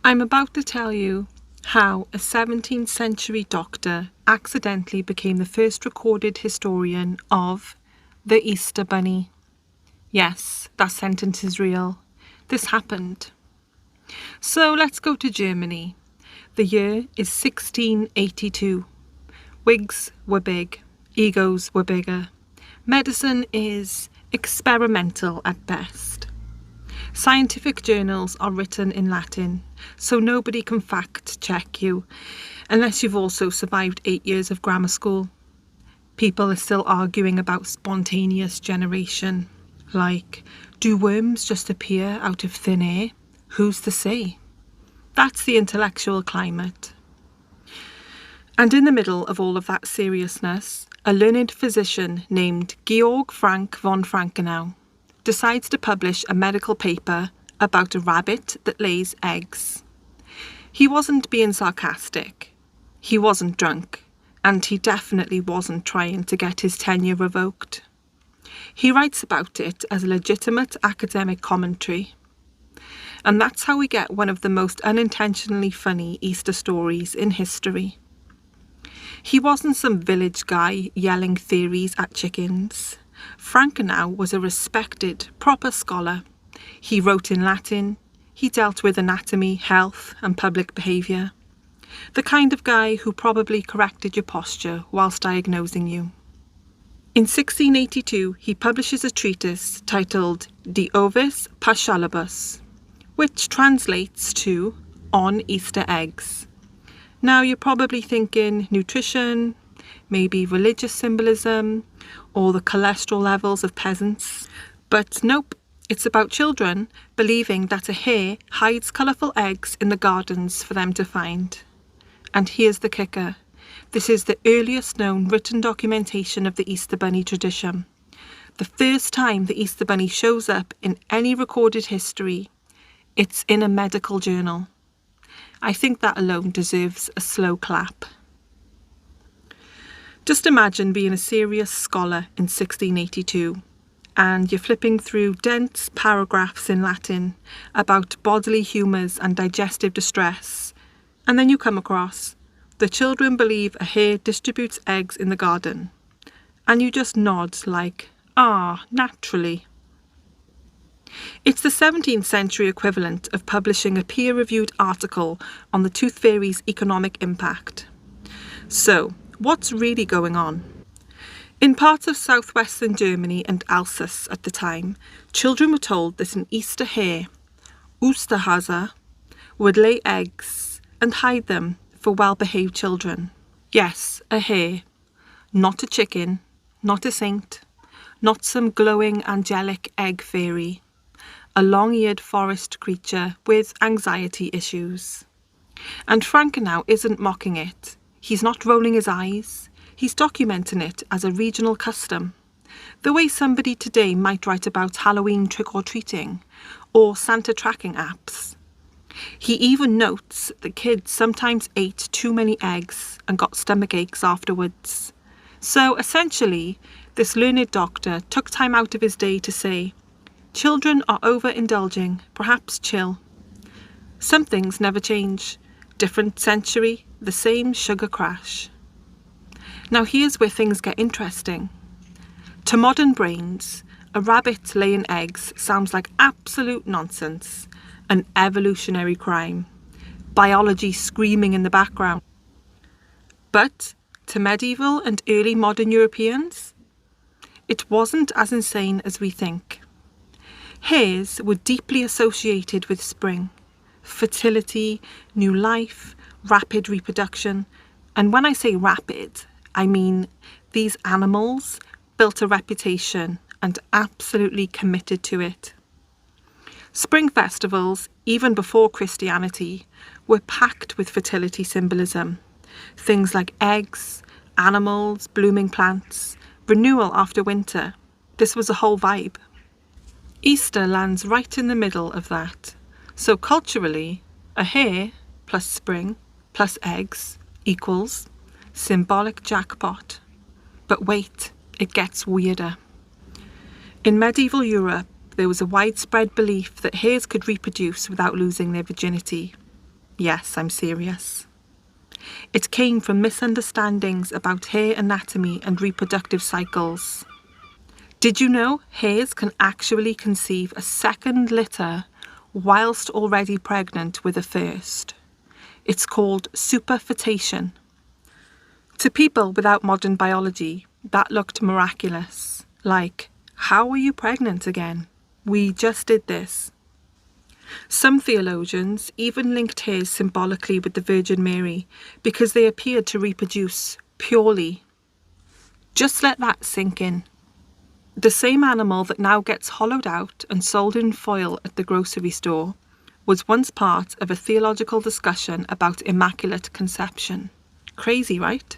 I'm about to tell you how a 17th century doctor accidentally became the first recorded historian of the Easter Bunny. Yes, that sentence is real. This happened. So let's go to Germany. The year is 1682. Wigs were big, egos were bigger. Medicine is experimental at best. Scientific journals are written in Latin, so nobody can fact check you, unless you've also survived 8 years of grammar school. People are still arguing about spontaneous generation, like, do worms just appear out of thin air? Who's to say? That's the intellectual climate. And in the middle of all of that seriousness, a learned physician named Georg Franck von Franckenau decides to publish a medical paper about a rabbit that lays eggs. He wasn't being sarcastic, he wasn't drunk, and he definitely wasn't trying to get his tenure revoked. He writes about it as a legitimate academic commentary. And that's how we get one of the most unintentionally funny Easter stories in history. He wasn't some village guy yelling theories at chickens. Franckenau was a respected, proper scholar. He wrote in Latin, he dealt with anatomy, health and public behaviour. The kind of guy who probably corrected your posture whilst diagnosing you. In 1682 he publishes a treatise titled De Ovis Paschalibus, which translates to On Easter Eggs. Now you're probably thinking nutrition, maybe religious symbolism, or the cholesterol levels of peasants. But nope, it's about children believing that a hare hides colourful eggs in the gardens for them to find. And here's the kicker. This is the earliest known written documentation of the Easter Bunny tradition. The first time the Easter Bunny shows up in any recorded history, it's in a medical journal. I think that alone deserves a slow clap. Just imagine being a serious scholar in 1682 and you're flipping through dense paragraphs in Latin about bodily humours and digestive distress, and then you come across, the children believe a hare distributes eggs in the garden, and you just nod like, naturally. It's the 17th century equivalent of publishing a peer-reviewed article on the tooth fairy's economic impact. So, what's really going on? In parts of southwestern Germany and Alsace at the time, children were told that an Easter hare, Osterhase, would lay eggs and hide them for well-behaved children. Yes, a hare, not a chicken, not a saint, not some glowing angelic egg fairy. A long-eared forest creature with anxiety issues. And Franckenau isn't mocking it. He's not rolling his eyes. He's documenting it as a regional custom. The way somebody today might write about Halloween trick-or-treating or Santa tracking apps. He even notes that kids sometimes ate too many eggs and got stomach aches afterwards. So essentially, this learned doctor took time out of his day to say, children are overindulging, perhaps chill. Some things never change. Different century, the same sugar crash. Now here's where things get interesting. To modern brains, a rabbit laying eggs sounds like absolute nonsense, an evolutionary crime, biology screaming in the background. But to medieval and early modern Europeans, it wasn't as insane as we think. Hares were deeply associated with spring, fertility, new life, rapid reproduction. And when I say rapid, I mean these animals built a reputation and absolutely committed to it. Spring festivals, even before Christianity, were packed with fertility symbolism. Things like eggs, animals, blooming plants, renewal after winter. This was a whole vibe. Easter lands right in the middle of that. So culturally, a hare plus spring plus eggs equals symbolic jackpot. But wait, it gets weirder. In medieval Europe, there was a widespread belief that hares could reproduce without losing their virginity. Yes, I'm serious. It came from misunderstandings about hare anatomy and reproductive cycles. Did you know hares can actually conceive a second litter whilst already pregnant with a first? It's called superfetation. To people without modern biology, that looked miraculous. Like, how are you pregnant again? We just did this. Some theologians even linked hares symbolically with the Virgin Mary because they appeared to reproduce purely. Just let that sink in. The same animal that now gets hollowed out and sold in foil at the grocery store was once part of a theological discussion about immaculate conception. Crazy, right?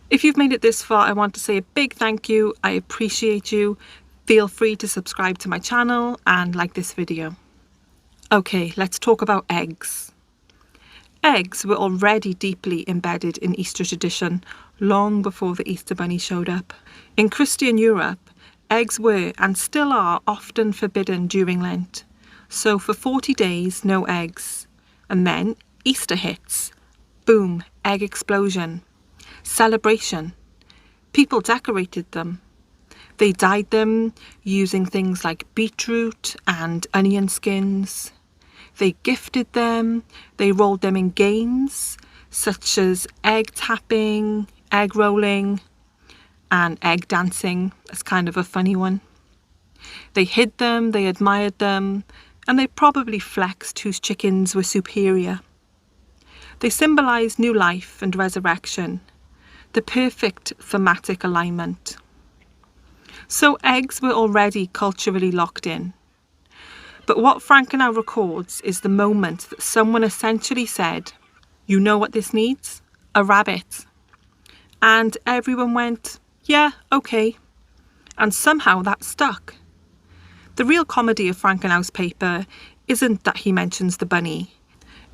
If you've made it this far, I want to say a big thank you. I appreciate you. Feel free to subscribe to my channel and like this video. Okay, let's talk about eggs. Eggs were already deeply embedded in Easter tradition long before the Easter Bunny showed up. In Christian Europe, eggs were and still are often forbidden during Lent. So for 40 days, no eggs. And then Easter hits. Boom, egg explosion. Celebration. People decorated them. They dyed them using things like beetroot and onion skins. They gifted them. They rolled them in games such as egg tapping, egg rolling, and egg dancing as kind of a funny one. They hid them, they admired them, and they probably flexed whose chickens were superior. They symbolised new life and resurrection, the perfect thematic alignment. So eggs were already culturally locked in. But what Franckenau records is the moment that someone essentially said, "You know what this needs? A rabbit." And everyone went, "Yeah, okay." And somehow that stuck. The real comedy of Franckenau's paper isn't that he mentions the bunny.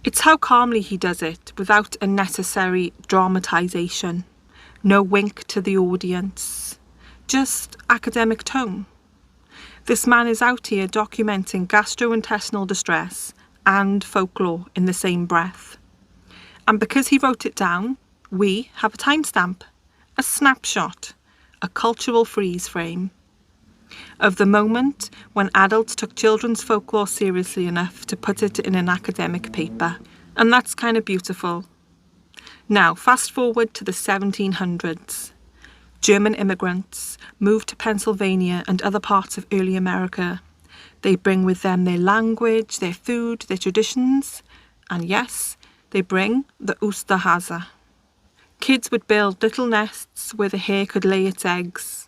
It's how calmly he does it without unnecessary dramatisation. No wink to the audience. Just academic tone. This man is out here documenting gastrointestinal distress and folklore in the same breath. And because he wrote it down, we have a timestamp, a snapshot, a cultural freeze frame of the moment when adults took children's folklore seriously enough to put it in an academic paper. And that's kind of beautiful. Now, fast forward to the 1700s. German immigrants moved to Pennsylvania and other parts of early America. They bring with them their language, their food, their traditions, and yes, they bring the Osterhase. Kids would build little nests where the hare could lay its eggs.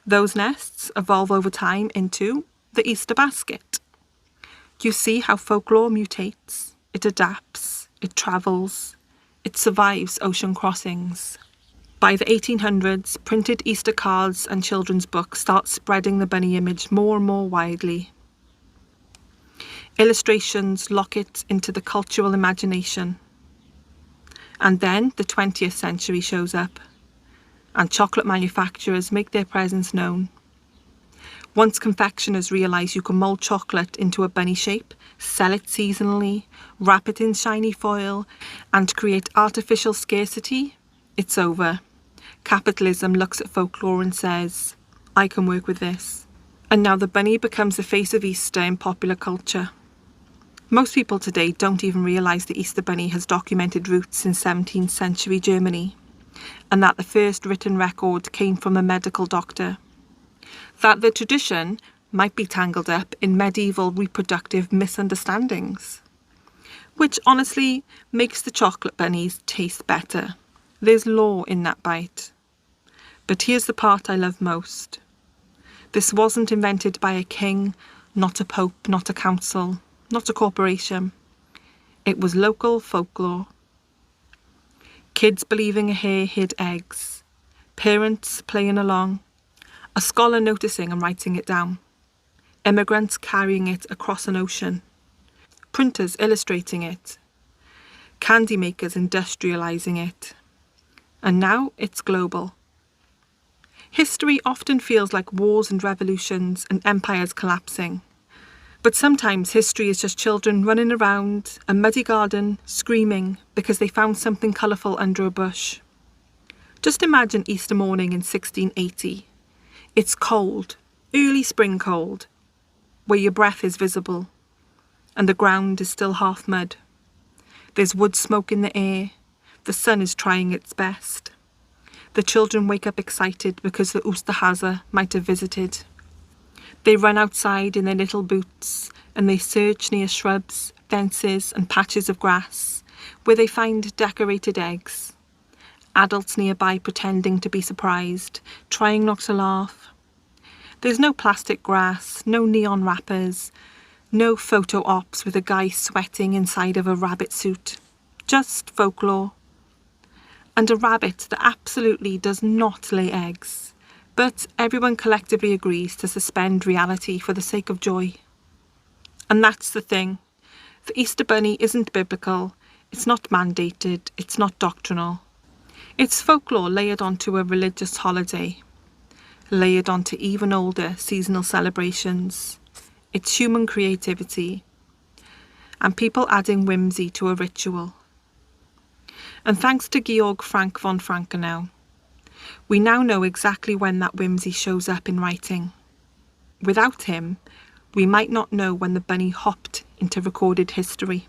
Those nests evolve over time into the Easter basket. You see how folklore mutates, it adapts, it travels, it survives ocean crossings. By the 1800s, printed Easter cards and children's books start spreading the bunny image more and more widely. Illustrations lock it into the cultural imagination. And then the 20th century shows up, and chocolate manufacturers make their presence known. Once confectioners realise you can mould chocolate into a bunny shape, sell it seasonally, wrap it in shiny foil, and create artificial scarcity, it's over. Capitalism looks at folklore and says, I can work with this. And now the bunny becomes the face of Easter in popular culture. Most people today don't even realise the Easter bunny has documented roots in 17th century Germany, and that the first written record came from a medical doctor. That the tradition might be tangled up in medieval reproductive misunderstandings. Which honestly makes the chocolate bunnies taste better. There's law in that bite. But here's the part I love most. This wasn't invented by a king, not a pope, not a council, not a corporation. It was local folklore. Kids believing a hare hid eggs. Parents playing along. A scholar noticing and writing it down. Immigrants carrying it across an ocean. Printers illustrating it. Candy makers industrialising it. And now it's global. History often feels like wars and revolutions and empires collapsing. But sometimes history is just children running around a muddy garden, screaming because they found something colourful under a bush. Just imagine Easter morning in 1680. It's cold, early spring cold, where your breath is visible, and the ground is still half mud. There's wood smoke in the air. The sun is trying its best. The children wake up excited because the Oosterhase might have visited. They run outside in their little boots and they search near shrubs, fences and patches of grass where they find decorated eggs. Adults nearby pretending to be surprised, trying not to laugh. There's no plastic grass, no neon wrappers, no photo ops with a guy sweating inside of a rabbit suit. Just folklore. And a rabbit that absolutely does not lay eggs. But everyone collectively agrees to suspend reality for the sake of joy. And that's the thing. The Easter Bunny isn't biblical, it's not mandated, it's not doctrinal. It's folklore layered onto a religious holiday, layered onto even older seasonal celebrations. It's human creativity, and people adding whimsy to a ritual. And thanks to Georg Franck von Franckenau, we now know exactly when that whimsy shows up in writing. Without him, we might not know when the bunny hopped into recorded history.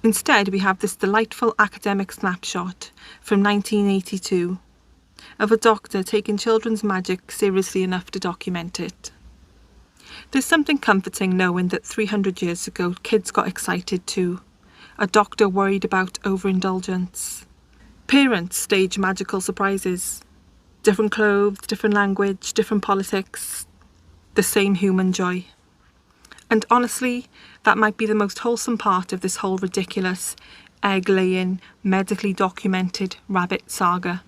Instead, we have this delightful academic snapshot from 1982 of a doctor taking children's magic seriously enough to document it. There's something comforting knowing that 300 years ago kids got excited too. A doctor worried about overindulgence. Parents stage magical surprises. Different clothes, different language, different politics. The same human joy. And honestly, that might be the most wholesome part of this whole ridiculous, egg-laying, medically documented rabbit saga.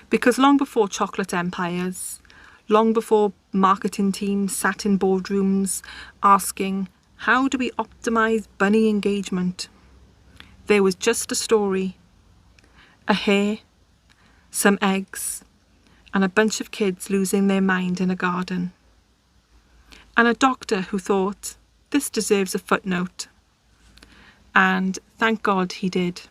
Because long before chocolate empires, long before marketing teams sat in boardrooms asking, how do we optimise bunny engagement? There was just a story. A hare, some eggs, and a bunch of kids losing their mind in a garden. And a doctor who thought, this deserves a footnote. And thank God he did.